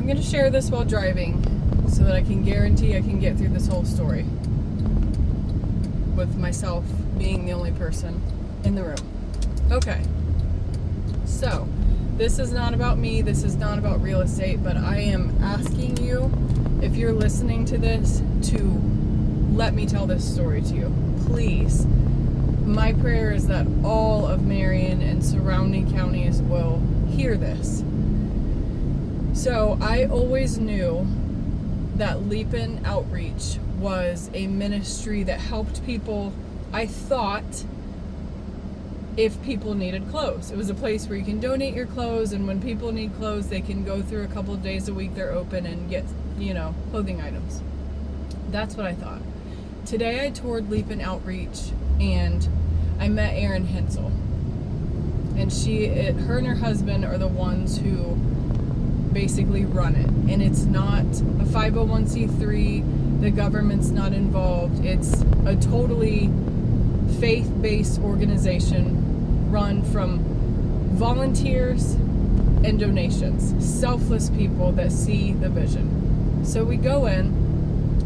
going to share this while driving so that I can guarantee I can get through this whole story with myself being the only person in the room. Okay, so this is not about me, this is not about real estate, but I am asking you, if you're listening to this, to let me tell this story to you. Please. My prayer is that all of Marion and surrounding counties will hear this. So I always knew that Leapin Outreach was a ministry that helped people, I thought, if people needed clothes. It was a place where you can donate your clothes, and when people need clothes, they can go through a couple of days a week, they're open and get, clothing items. That's what I thought. Today I toured Leapin Outreach and I met Erin Hensel. And her and her husband are the ones who basically run it. And it's not a 501c3, the government's not involved. It's a totally faith-based organization run from volunteers and donations, selfless people that see the vision. So we go in,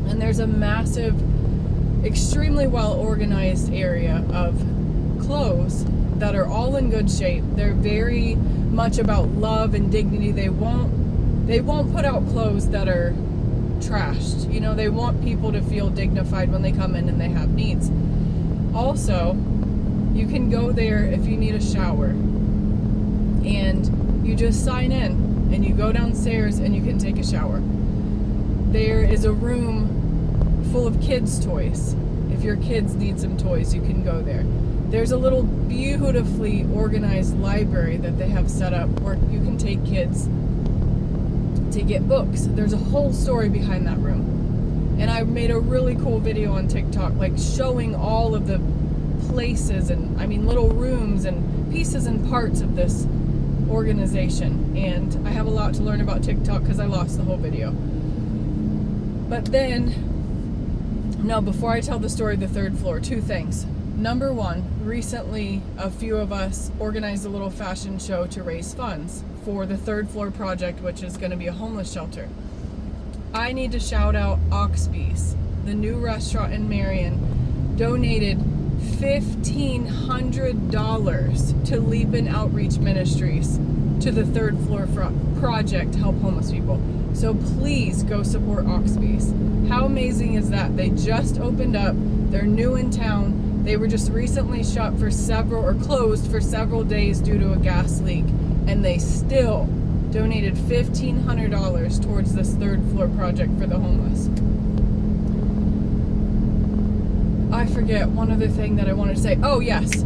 and there's a massive, extremely well-organized area of clothes that are all in good shape. They're very much about love and dignity. They won't put out clothes that are trashed. They want people to feel dignified when they come in and they have needs. Also, you can go there if you need a shower, and you just sign in and you go downstairs and you can take a shower. There is a room full of kids' toys. If your kids need some toys, you can go there. There's a little beautifully organized library that they have set up where you can take kids to get books. There's a whole story behind that room. And I made a really cool video on TikTok, showing all of the places and, little rooms and pieces and parts of this organization. And I have a lot to learn about TikTok because I lost the whole video. But then, before I tell the story of the third floor, two things. Number one, recently a few of us organized a little fashion show to raise funds for the third floor project, which is going to be a homeless shelter. I need to shout out Oxby's, the new restaurant in Marion, donated $1,500 to Leapin Outreach Ministries to the third floor project to help homeless people. So please go support Oxby's. How amazing is that? They just opened up. They're new in town. They were just recently shut for closed for several days due to a gas leak, and they still donated $1,500 towards this third floor project for the homeless. I forget one other thing that I wanted to say. Oh, yes.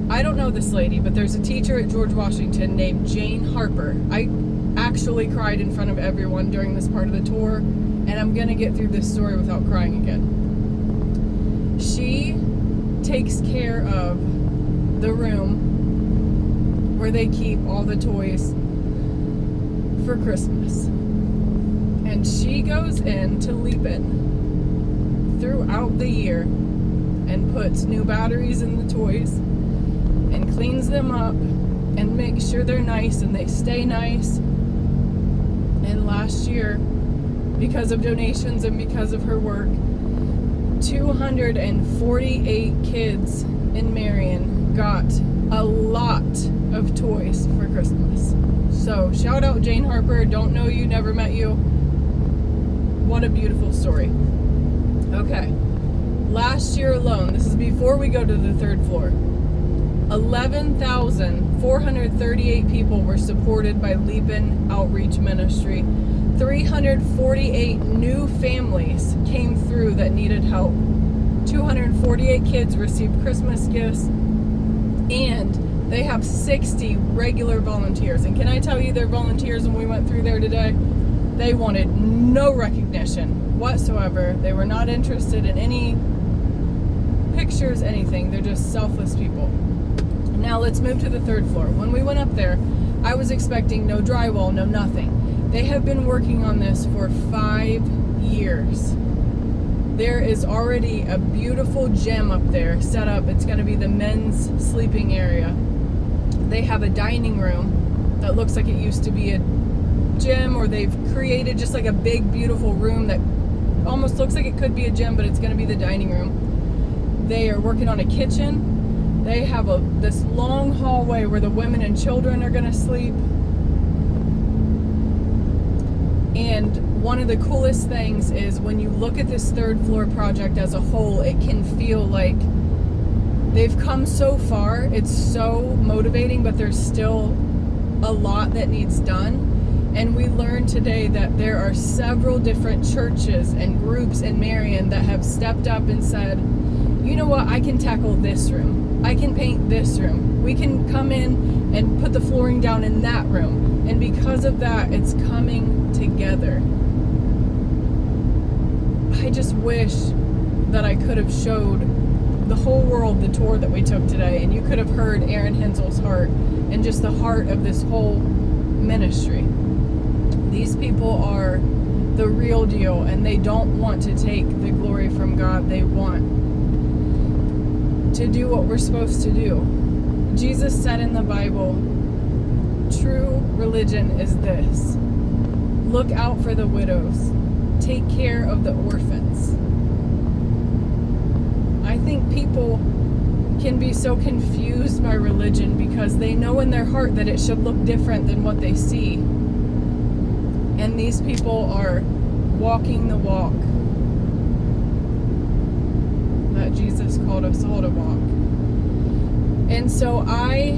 I don't know this lady, but there's a teacher at George Washington named Jane Harper. I actually cried in front of everyone during this part of the tour, and I'm going to get through this story without crying again. She takes care of the room where they keep all the toys for Christmas. And she goes in to Leapin throughout the year and puts new batteries in the toys and cleans them up and makes sure they're nice and they stay nice. And last year, because of donations and because of her work, 248 kids in Marion got a lot of toys for Christmas. So shout out Jane Harper. Don't know you, never met you. What a beautiful story. Okay, last year alone, this is before we go to the third floor, 11,438 people were supported by Leapin Outreach Ministry. 348 new families came through that needed help. 248 kids received Christmas gifts, and they have 60 regular volunteers. And can I tell you, their volunteers, when we went through there today, they wanted no recognition whatsoever. They were not interested in any pictures, anything. They're just selfless people. Now let's move to the third floor. When we went up there, I was expecting no drywall, no nothing. They have been working on this for 5 years. There is already a beautiful gym up there set up. It's going to be the men's sleeping area. They have a dining room that looks like it used to be a gym, or they've created just like a big, beautiful room that almost looks like it could be a gym, but it's going to be the dining room. They are working on a kitchen. They have this long hallway where the women and children are going to sleep. And one of the coolest things is when you look at this third floor project as a whole, it can feel like they've come so far. It's so motivating, but there's still a lot that needs done. And we learned today that there are several different churches and groups in Marion that have stepped up and said, you know what, I can tackle this room. I can paint this room. We can come in and put the flooring down in that room. And because of that, it's coming together. I just wish that I could have showed the whole world the tour that we took today, and you could have heard Aaron Hensel's heart and just the heart of this whole ministry. These people are the real deal, and they don't want to take the glory from God. They want to do what we're supposed to do. Jesus said in the Bible, true religion is this: look out for the widows, take care of the orphans. I think people can be so confused by religion because they know in their heart that it should look different than what they see. And these people are walking the walk that Jesus called us all to walk. And so I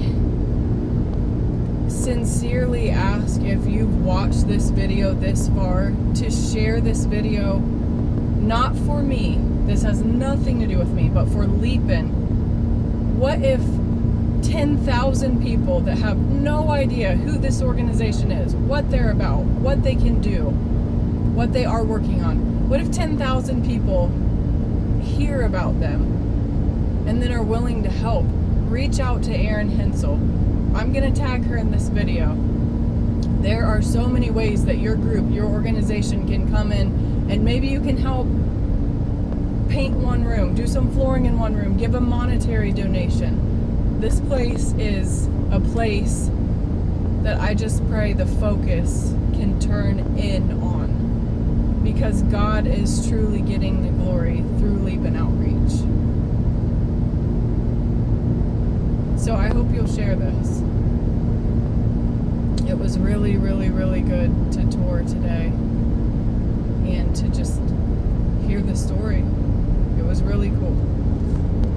sincerely ask, if you've watched this video this far, to share this video, not for me. This has nothing to do with me, but for Leapin. What if 10,000 people that have no idea who this organization is, what they're about, what they can do, what they are working on, what if 10,000 people hear about them and then are willing to help? Reach out to Erin Hensel. I'm going to tag her in this video. There are so many ways that your group, your organization can come in, and maybe you can help paint one room, do some flooring in one room, give a monetary donation. This place is a place that I just pray the focus can turn in on, because God is truly getting the glory through Leapin Outreach. So I hope you'll share this. It was really, really, really good to tour today and to just hear the story. It was really cool.